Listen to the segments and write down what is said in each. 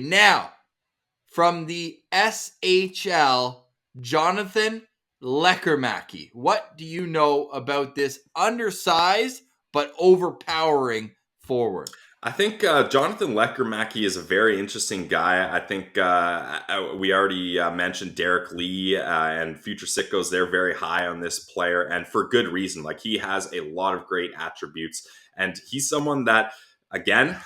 Now, from the SHL, Jonathan Lekkerimäki. What do you know about this undersized but overpowering forward? I think Jonathan Lekkerimäki is a very interesting guy. I think we already mentioned Derek Lee and Future Sickos. They're very high on this player, and for good reason. Like, he has a lot of great attributes, and he's someone that, again,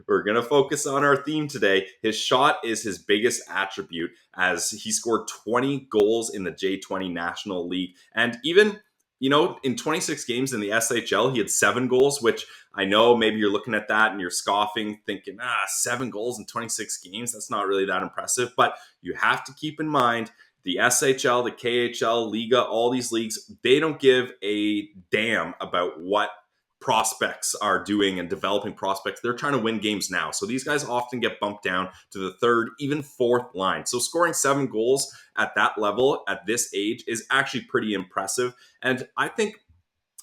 we're going to focus on our theme today. His shot is his biggest attribute, as he scored 20 goals in the J20 National League, and even, in 26 games in the SHL, he had 7 goals, which I know maybe you're looking at that and you're scoffing, thinking, 7 goals in 26 games, that's not really that impressive. But you have to keep in mind the SHL, the KHL, Liga, all these leagues, they don't give a damn about what prospects are doing and developing prospects. They're trying to win games now. So these guys often get bumped down to the third, even fourth line. So scoring 7 goals at that level at this age is actually pretty impressive. And I think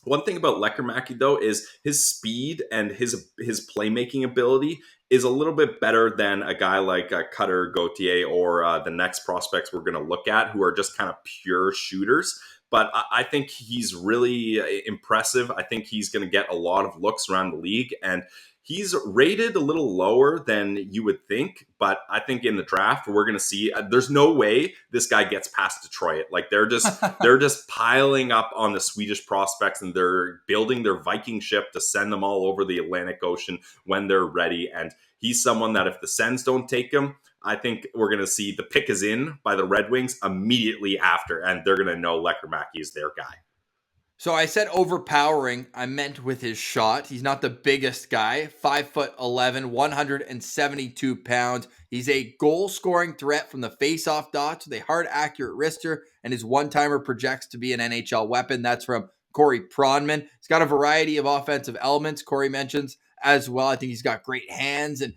one thing about Lekkerimäki, though, is his speed and his playmaking ability is a little bit better than a guy like Cutter Gauthier or the next prospects we're going to look at, who are just kind of pure shooters. But I think he's really impressive. I think he's going to get a lot of looks around the league, and he's rated a little lower than you would think, but I think in the draft we're going to see. There's no way this guy gets past Detroit. Like, they're just piling up on the Swedish prospects, and they're building their Viking ship to send them all over the Atlantic Ocean when they're ready. And he's someone that if the Sens don't take him, I think we're going to see the pick is in by the Red Wings immediately after, and they're going to know Lekkerimäki is their guy. So I said overpowering. I meant with his shot. He's not the biggest guy. 5'11", 172 pounds. He's a goal-scoring threat from the face-off dots with a hard, accurate wrister, and his one-timer projects to be an NHL weapon. That's from Corey Pronman. He's got a variety of offensive elements, Corey mentions as well. I think he's got great hands, and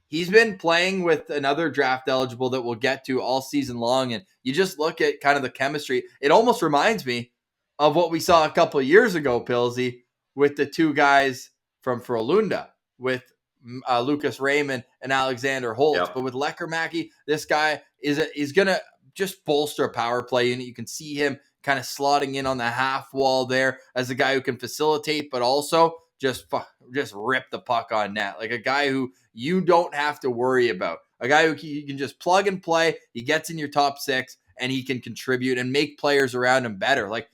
he's been playing with another draft eligible that we'll get to all season long, and you just look at kind of the chemistry. It almost reminds me of what we saw a couple of years ago, Pilsy, with the two guys from Frölunda, with Lucas Raymond and Alexander Holtz. Yep. But with Lekkerimäki, this guy is going to just bolster a power play, and you can see him kind of slotting in on the half wall there as a guy who can facilitate, but also just rip the puck on net. Like a guy who you don't have to worry about. A guy who you can just plug and play. He gets in your top 6, and he can contribute and make players around him better. Like,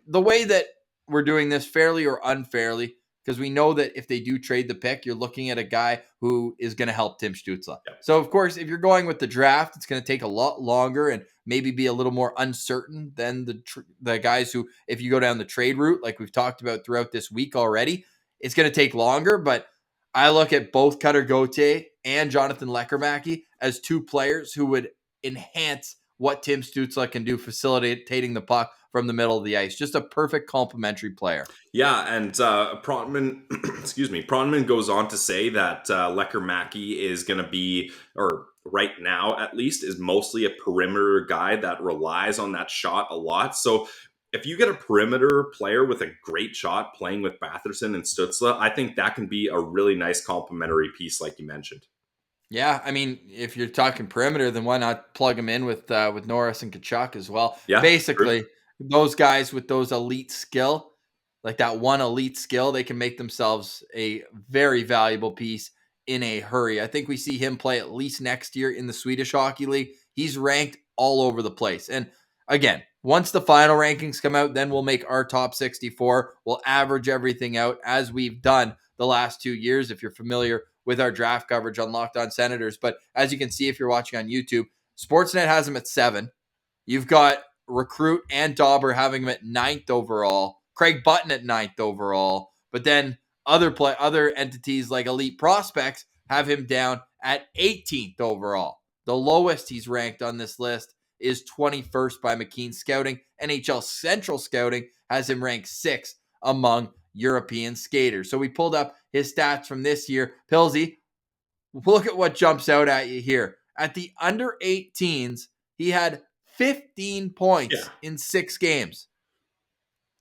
the way that we're doing this, fairly or unfairly, because we know that if they do trade the pick, you're looking at a guy who is going to help Tim Stützle. Yep. So, of course, if you're going with the draft, it's going to take a lot longer and maybe be a little more uncertain than the guys who, if you go down the trade route, like we've talked about throughout this week already, it's going to take longer. But I look at both Cutter Gauthier and Jonathan Lekkerimäki as two players who would enhance what Tim Stützle can do, facilitating the puck from the middle of the ice. Just a perfect complementary player. Yeah, and Pronman, Pronman goes on to say that Lekkerimäki is going to be, or right now at least, is mostly a perimeter guy that relies on that shot a lot. So if you get a perimeter player with a great shot playing with Batherson and Stützle, I think that can be a really nice complementary piece, like you mentioned. Yeah, I mean, if you're talking perimeter, then why not plug him in with Norris and Tkachuk as well? Yeah, basically, true. Those guys with those elite skill, like that one elite skill, they can make themselves a very valuable piece in a hurry. I think we see him play at least next year in the Swedish Hockey League. He's ranked all over the place. And again, once the final rankings come out, then we'll make our top 64. We'll average everything out as we've done the last 2 years, if you're familiar with our draft coverage on Locked On Senators. But as you can see, if you're watching on YouTube, Sportsnet has him at 7. You've got Recruit and Dauber having him at 9th overall. Craig Button at 9th overall. But then other entities like Elite Prospects have him down at 18th overall. The lowest he's ranked on this list is 21st by McKean Scouting. NHL Central Scouting has him ranked 6th among European skaters. So we pulled up his stats from this year. Pilsy, look at what jumps out at you here. At the under 18s, he had 15 points in 6 games.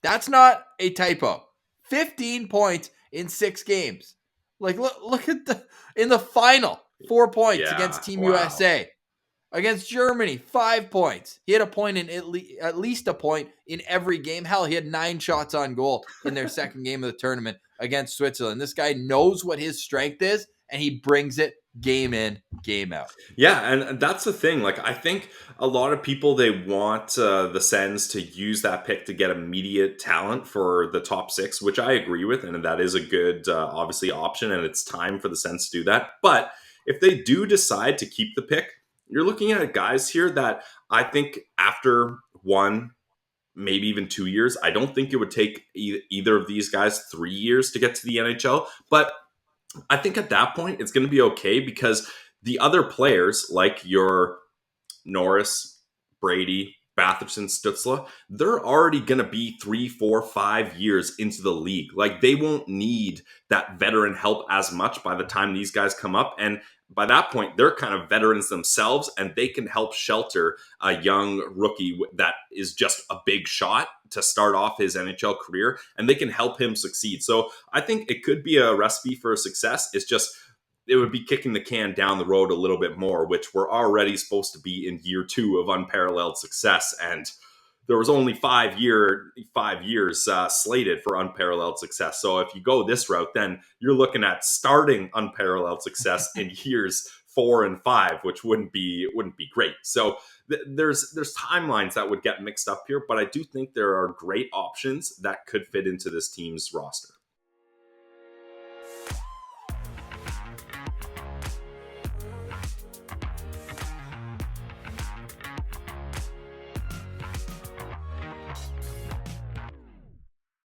That's not a typo. 15 points in 6 games. Like, look at in the final. 4 points Yeah. against Team Wow. USA. Against Germany, 5 points. He had a point in at least a point in every game. Hell, he had 9 shots on goal in their second game of the tournament against Switzerland. This guy knows what his strength is, and he brings it game in, game out. Yeah, and that's the thing. Like, I think a lot of people, they want the Sens to use that pick to get immediate talent for the top six, which I agree with, and that is a good, obviously, option, and it's time for the Sens to do that. But if they do decide to keep the pick, you're looking at guys here that I think after 1, maybe even 2 years, I don't think it would take either of these guys 3 years to get to the NHL. But I think at that point, it's going to be okay because the other players, like your Norris, Brady, Batherson, Stutzla, they're already going to be 3, 4, 5 years into the league. Like, they won't need that veteran help as much by the time these guys come up. And by that point, they're kind of veterans themselves, and they can help shelter a young rookie that is just a big shot to start off his NHL career, and they can help him succeed. So I think it could be a recipe for success. It's just, it would be kicking the can down the road a little bit more, which we're already supposed to be in year 2 of unparalleled success. And there was only 5 years slated for unparalleled success. So if you go this route, then you're looking at starting unparalleled success in years 4 and 5, which wouldn't be great. So there's timelines that would get mixed up here, but I do think there are great options that could fit into this team's roster.